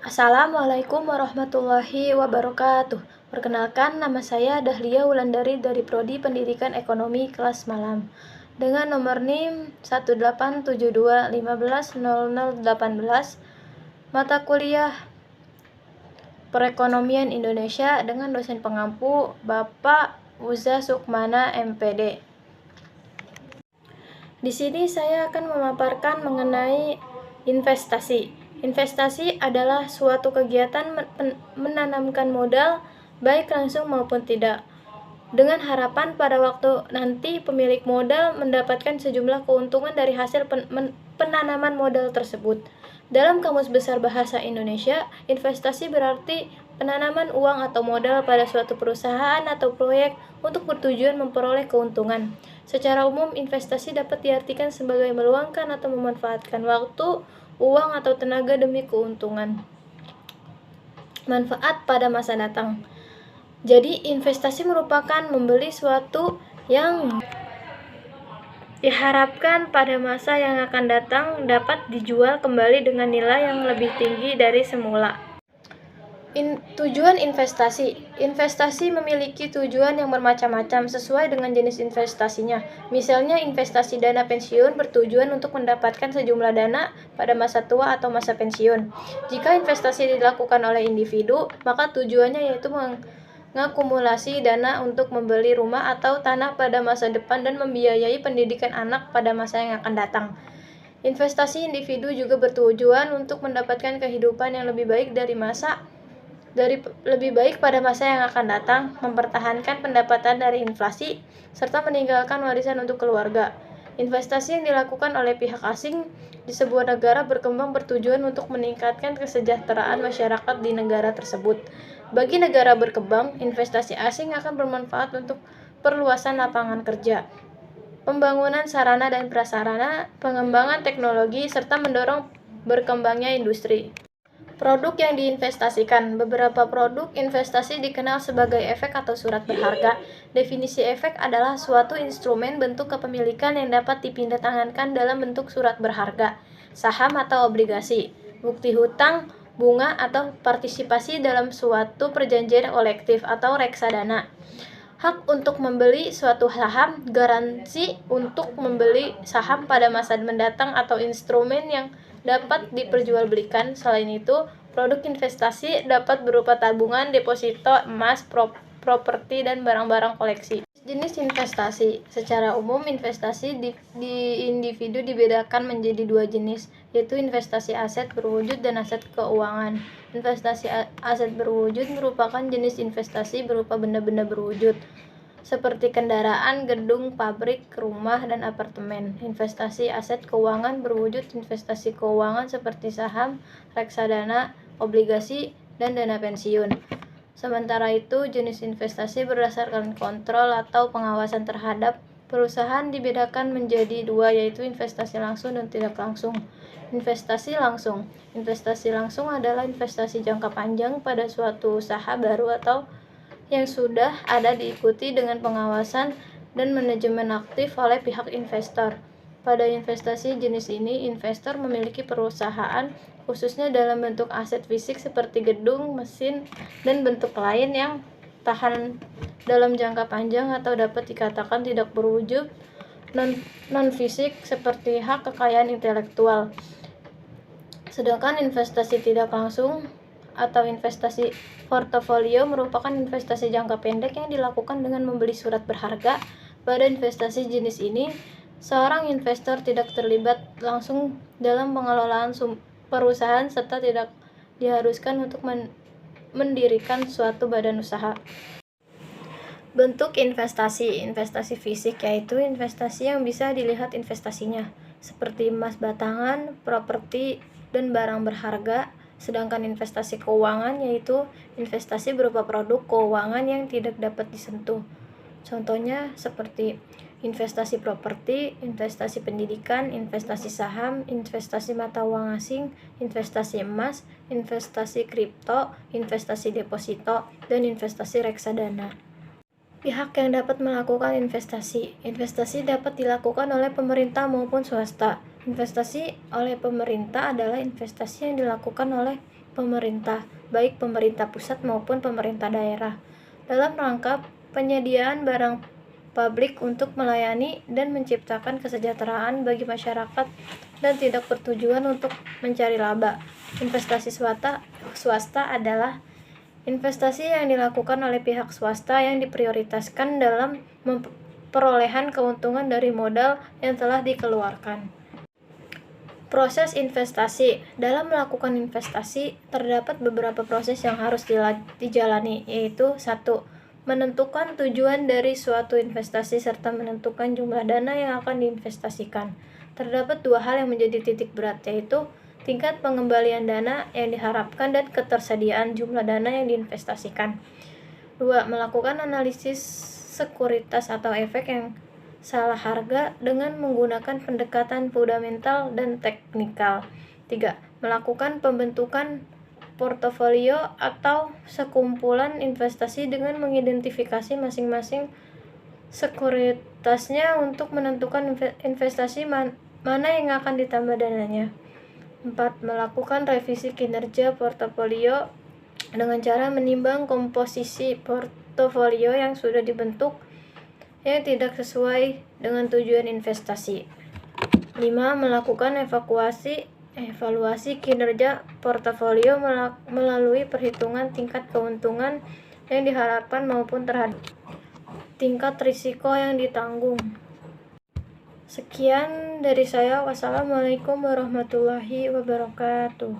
Assalamualaikum warahmatullahi wabarakatuh. Perkenalkan, nama saya Dahlia Wulandari dari Prodi Pendidikan Ekonomi kelas malam. Dengan nomor NIM 18721500018, mata kuliah Perekonomian Indonesia dengan dosen pengampu Bapak Uza Sukmana MPD. Di sini saya akan memaparkan mengenai investasi. Investasi adalah suatu kegiatan menanamkan modal, baik langsung maupun tidak, dengan harapan pada waktu nanti pemilik modal mendapatkan sejumlah keuntungan dari hasil penanaman modal tersebut. Dalam Kamus Besar Bahasa Indonesia, investasi berarti penanaman uang atau modal pada suatu perusahaan atau proyek untuk bertujuan memperoleh keuntungan. Secara umum, investasi dapat diartikan sebagai meluangkan atau memanfaatkan waktu, uang, atau tenaga demi keuntungan manfaat pada masa datang. Jadi, investasi merupakan membeli suatu yang diharapkan pada masa yang akan datang dapat dijual kembali dengan nilai yang lebih tinggi dari semula. Tujuan investasi. Investasi memiliki tujuan yang bermacam-macam sesuai dengan jenis investasinya. Misalnya, investasi dana pensiun bertujuan untuk mendapatkan sejumlah dana pada masa tua atau masa pensiun. Jika investasi dilakukan oleh individu, maka tujuannya yaitu mengakumulasi dana untuk membeli rumah atau tanah pada masa depan dan membiayai pendidikan anak pada masa yang akan datang. Investasi individu juga bertujuan untuk mendapatkan kehidupan yang lebih baik pada masa yang akan datang, mempertahankan pendapatan dari inflasi, serta meninggalkan warisan untuk keluarga. Investasi yang dilakukan oleh pihak asing di sebuah negara berkembang bertujuan untuk meningkatkan kesejahteraan masyarakat di negara tersebut. Bagi negara berkembang, investasi asing akan bermanfaat untuk perluasan lapangan kerja, pembangunan sarana dan prasarana, pengembangan teknologi, serta mendorong berkembangnya industri. Produk yang diinvestasikan. Beberapa produk investasi dikenal sebagai efek atau surat berharga. Definisi efek adalah suatu instrumen bentuk kepemilikan yang dapat dipindahtangankan dalam bentuk surat berharga, saham atau obligasi, bukti hutang, bunga, atau partisipasi dalam suatu perjanjian kolektif atau reksadana. Hak untuk membeli suatu saham, garansi untuk membeli saham pada masa mendatang, atau instrumen yang dapat diperjualbelikan. Selain itu, produk investasi dapat berupa tabungan, deposito, emas, properti, dan barang-barang koleksi. Jenis investasi. Secara umum, investasi di individu dibedakan menjadi dua jenis, yaitu investasi aset berwujud dan aset keuangan. Investasi aset berwujud merupakan jenis investasi berupa benda-benda berwujud, seperti kendaraan, gedung, pabrik, rumah, dan apartemen. Investasi aset keuangan berwujud investasi keuangan seperti saham, reksadana, obligasi, dan dana pensiun. Sementara itu, jenis investasi berdasarkan kontrol atau pengawasan terhadap perusahaan dibedakan menjadi dua, yaitu investasi langsung dan tidak langsung. Investasi langsung. Investasi langsung adalah investasi jangka panjang pada suatu usaha baru atau yang sudah ada diikuti dengan pengawasan dan manajemen aktif oleh pihak investor. Pada investasi jenis ini, investor memiliki perusahaan, khususnya dalam bentuk aset fisik seperti gedung, mesin, dan bentuk lain yang tahan dalam jangka panjang atau dapat dikatakan tidak berwujud non-fisik seperti hak kekayaan intelektual. Sedangkan investasi tidak langsung atau investasi portofolio merupakan investasi jangka pendek yang dilakukan dengan membeli surat berharga. Pada investasi jenis ini, seorang investor tidak terlibat langsung dalam pengelolaan perusahaan serta tidak diharuskan untuk mendirikan suatu badan usaha. Bentuk investasi. Investasi fisik yaitu investasi yang bisa dilihat investasinya, seperti emas batangan, properti, dan barang berharga. Sedangkan investasi keuangan yaitu investasi berupa produk keuangan yang tidak dapat disentuh. Contohnya seperti investasi properti, investasi pendidikan, investasi saham, investasi mata uang asing, investasi emas, investasi kripto, investasi deposito, dan investasi reksadana. Pihak yang dapat melakukan investasi. Investasi dapat dilakukan oleh pemerintah maupun swasta. Investasi oleh pemerintah adalah investasi yang dilakukan oleh pemerintah, baik pemerintah pusat maupun pemerintah daerah, dalam rangka penyediaan barang publik untuk melayani dan menciptakan kesejahteraan bagi masyarakat dan tidak bertujuan untuk mencari laba. Investasi swasta adalah investasi yang dilakukan oleh pihak swasta yang diprioritaskan dalam perolehan keuntungan dari modal yang telah dikeluarkan. Proses investasi. Dalam melakukan investasi, terdapat beberapa proses yang harus dijalani, yaitu 1. Menentukan tujuan dari suatu investasi serta menentukan jumlah dana yang akan diinvestasikan. Terdapat dua hal yang menjadi titik berat, yaitu tingkat pengembalian dana yang diharapkan dan ketersediaan jumlah dana yang diinvestasikan. 2. Melakukan analisis sekuritas atau efek yang salah harga dengan menggunakan pendekatan fundamental dan teknikal. 3. Melakukan pembentukan portofolio atau sekumpulan investasi dengan mengidentifikasi masing-masing sekuritasnya untuk menentukan investasi mana yang akan ditambah dananya. 4. Melakukan revisi kinerja portofolio dengan cara menimbang komposisi portofolio yang sudah dibentuk yang tidak sesuai dengan tujuan investasi. 5. Melakukan evaluasi kinerja portofolio melalui perhitungan tingkat keuntungan yang diharapkan maupun terhadap tingkat risiko yang ditanggung. Sekian dari saya. Wassalamualaikum warahmatullahi wabarakatuh.